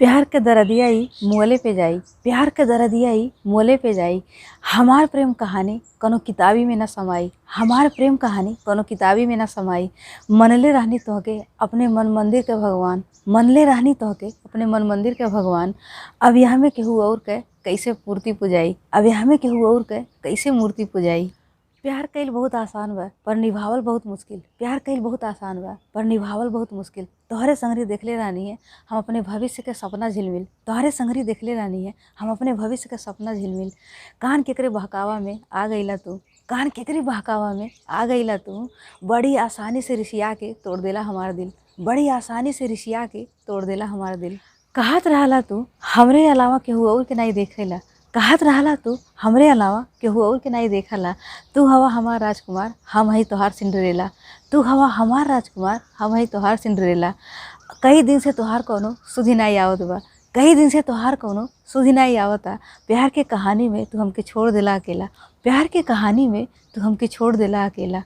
प्यार के दरदिया ई मोले पे जाई, प्यार के दरदिया ई मोले पे जाई। हमार प्रेम कहानी कोनो किताबी में न समाई, हमार प्रेम कहानी कोनो किताबी में न समाई। मनले रहनी तोहके अपने मन मंदिर के भगवान, मनले रहनी तोहके अपने मन मंदिर के भगवान। अब यहाँ में केहू और के कैसे मूर्ति पुजाई, अब यहाँ में केहू और के कैसे मूर्ति पुजाई। प्यार कईल बहुत आसान बा पर निभावल बहुत मुश्किल, प्यार कईल बहुत आसान बा पर निभावल बहुत मुश्किल। तोहरे संगरी देखले रानी है हम अपने भविष्य के सपना झिलमिल, तोहरे संगरी देखले रानी है हम अपने भविष्य के सपना झिलमिल। कान केकरे बहकावा में आ गईला तू, कान केकरे बहकावा में आ गईला तू। बड़ी आसानी से रिसिया के तोड़ देला हमार दिल, बड़ी आसानी से रिसिया के तोड़ देला हमार दिल। कहत रहला तू हमरे अलावा केहू और के नहीं देखेला, कहत रहला तू हमरे अलावा केहू और के नहीं देखला। तू हवा हमार राजकुमार, हम हई तोहार सिंड्रेला, तू हवा हमार राजकुमार, हम हई तोहार सिंड्रेला। कई दिन से तोहार कोनो सुधी नहीं आवत बा, कई दिन से तोहार कोनो सुधी नहीं आवता। प्यार के कहानी में तू हमके छोड़ देला अकेला, प्यार के कहानी में तू हमके छोड़ देला अकेला।